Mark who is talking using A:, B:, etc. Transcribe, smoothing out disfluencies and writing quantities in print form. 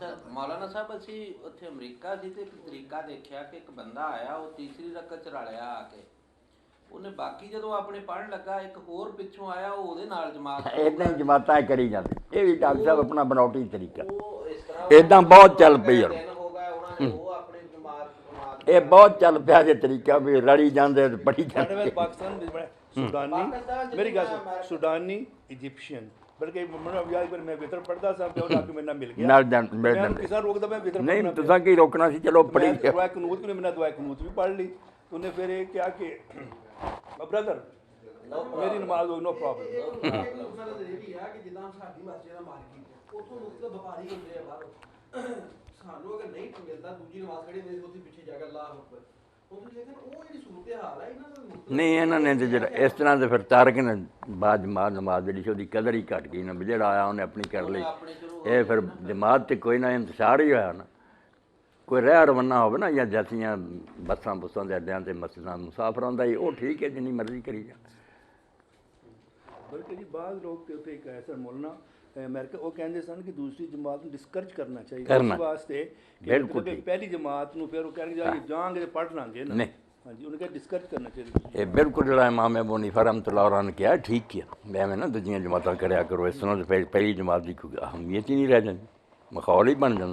A: ਅੱਛਾ ਮੌਲਾਨਾ ਸਾਹਿਬ ਅਸੀਂ ਉੱਥੇ ਅਮਰੀਕਾ ਸੀ ਤੇ ਇੱਕ ਤਰੀਕਾ ਦੇਖਿਆ ਕਿ ਇੱਕ ਬੰਦਾ ਆਇਆ ਉਹ ਤੀਸਰੀ ਰਕਤ ਚ ਰਲਿਆ ਆ ਕੇ ਉਹਨੇ ਬਾਕੀ ਜਦੋਂ ਆਪਣੇ ਪੜ੍ਹਨ ਲੱਗਾ ਇੱਕ ਹੋਰ ਪਿੱਛੋਂ ਆਇਆ ਉਹ ਉਹਦੇ ਨਾਲ ਜਮਾਤ
B: ਇੱਦਾਂ ਹੀ ਜਮਾਤਾਂ ਕਰੀ ਜਾਂਦੇ। ਇਹ ਵੀ ਡਾਕਟਰ ਸਾਹਿਬ ਆਪਣਾ ਬਣਾਉਟੀ ਤਰੀਕਾ
A: ਉਹ ਇਸ ਤਰ੍ਹਾਂ
B: ਇੱਦਾਂ ਬਹੁਤ ਚੱਲ ਪਈ ਹੁਣ।
A: ਦਿਨ ਹੋ ਗਏ ਉਹਨਾਂ ਨੇ ਉਹ ਆਪਣੀ ਜਮਾਤ
B: ਇਹ ਬਹੁਤ ਚੱਲ ਪਿਆ ਜੇ ਤਰੀਕਾ ਵੀ ਰਲੀ ਜਾਂਦੇ ਤੇ ਪੜੀ
C: ਸਾਡੇ
B: ਜਾਂਦੇ।
C: ਪਾਕਿਸਤਾਨ ਵਿੱਚ ਬੜਾ ਸੁਡਾਨੀ ਮੇਰੀ ਗੱਲ ਸੁਣ, ਸੁਡਾਨੀ ਇਜਿਪਸ਼ੀਅਨ ਬਲਕਿ ਮੈਨੂੰ ਯਾਦ ਪਰ ਮੈਂ ਵਿਤਰ ਪੜਦਾ ਸਾਂ ਪਿਓ ਨਾਲ ਮੇਰੇ ਨਾਲ ਮਿਲ ਗਿਆ
B: ਨਾਲ ਜਾਣ ਮਿਲ
C: ਮੈਂ
B: ਜਾਂਦੇ।
C: ਕਿਸੇ ਰੋਕਦਾ ਮੈਂ ਵਿਤਰ
B: ਨਹੀਂ ਤੁਸੀਂ ਕੀ ਰੋਕਣਾ ਸੀ, ਚਲੋ ਪੜੀ
C: ਦੁਆ ਕਨੂਤ ਨੇ ਮੈਨਾਂ ਦੁਆ ਕਨੂਤ ਵੀ ਪੜ੍ਹ ਲਈ। ਉਹਨੇ ਫਿਰ ਇਹ ਕਿਹਾ ਕਿ ਬ੍ਰਦਰ ਮੇਰੀ ਨਮਾਜ਼ ਹੋ ਨੋ ਪ੍ਰੋਬਲਮ।
D: ਇਹ ਵੀ ਆ ਕਿ ਜਿੱਦਾਂ ਸਾਡੀ ਮਸਜਿਦ ਦਾ ਮਾਰਕੀਟ ਉੱਥੋਂ ਮੁਕਤ ਵਪਾਰੀ ਹੁੰਦੇ ਆ ਬਾਹਰੋਂ ਸਾਨੂੰ ਅਗਰ ਨਹੀਂ ਮਿਲਦਾ ਦੂਜੀ ਨਮਾਜ਼ ਖੜੀ ਹੁੰਦੀ ਉੱਥੇ ਪਿੱਛੇ ਜਾ ਕੇ ਅੱਲਾਹੁ ਅਕਬਰ ਉਹਦੇ ਲੇਕਿਨ ਉਹ ਜਿਹੜੀ ਸੂਰਤ ਹਾਲ ਹੈ ਇਹਨਾਂ ਦਾ
B: ਨਹੀਂ ਇਹਨਾਂ ਨੇ ਤੇ ਜਿਹੜਾ ਇਸ ਤਰ੍ਹਾਂ ਦੇ ਫਿਰ ਤਾਰਕ ਨੇ ਬਾਅਦ ਜਮਾਤ ਨਮਾਜ਼ ਜਿਹੜੀ ਸੀ ਉਹਦੀ ਕਦਰ ਹੀ ਘਟ ਗਈ ਨਾ ਵੀ ਜਿਹੜਾ ਆਇਆ ਉਹਨੇ ਆਪਣੀ ਕਰ ਲਈ। ਇਹ ਫਿਰ ਜਮਾਤ ਤੇ ਕੋਈ ਨਾ ਇੰਤਸ਼ਾਰ ਹੀ ਹੋਇਆ ਨਾ। ਕੋਈ ਰਹਿ ਰਵਾਨਾ ਹੋਵੇ ਨਾ ਜਾਂ ਜੈਸੀਆਂ ਬੱਸਾਂ ਬੁੱਸਾਂ ਦੇ ਅੱਡਿਆਂ ਤੇ ਮਸਜਿਦਾਂ ਮੁਸਾਫਰਾਂ ਦਾ ਹੀ ਉਹ ਠੀਕ ਹੈ ਜਿੰਨੀ ਮਰਜ਼ੀ ਕਰੀ ਜਾ।
C: ਬਲਕਿ ਜੀ ਬਾਅਦ ਲੋਕ ਤੇ ਉੱਥੇ ਇੱਕ ਐਸਾ ਮੌਲਾਨਾ ਅਮਰੀਕਾ ਉਹ ਕਹਿੰਦੇ ਸਨ ਕਿ ਦੂਸਰੀ ਜਮਾਤ ਨੂੰ ਡਿਸਕਰਜ ਕਰਨਾ ਚਾਹੀਦਾ ਇਸ ਵਾਸਤੇ ਕਿ
B: ਬਿਲਕੁਲ
C: ਮਤਲਬ ਕਿ ਪਹਿਲੀ ਜਮਾਤ ਨੂੰ ਫਿਰ ਉਹ ਕਹਿਣਗੇ ਜਾ ਜਾਾਂਗੇ ਤੇ ਪੜ੍ਹ ਲਾਂਗੇ ਨਾ।
B: ਨਹੀਂ
C: ਹਾਂਜੀ ਉਹਨੇ ਕਿਹਾ ਡਿਸਕਰਜ ਕਰਨਾ ਚਾਹੀਦਾ।
B: ਇਹ ਬਿਲਕੁਲ ਜਿਹੜਾ ਇਮਾਮ ਅਬੂ ਹਨੀਫਾ ਰਹਿਮਤੁਲਾਹ ਅਲੈਹ ਨੇ ਕਿਹਾ ਠੀਕ ਕਿਹਾ। ਐਵੇਂ ਨਾ ਦੂਜੀਆਂ ਜਮਾਤਾਂ ਕਰਿਆ ਕਰੋ, ਇਸ ਤਰ੍ਹਾਂ ਪਹਿਲੀ ਜਮਾਤ ਦੀ ਕੋਈ ਅਹਿਮੀਅਤ ਹੀ ਨਹੀਂ ਰਹਿ ਜਾਂਦੀ, ਮਾਹੌਲ ਹੀ ਬਣ ਜਾਂਦਾ।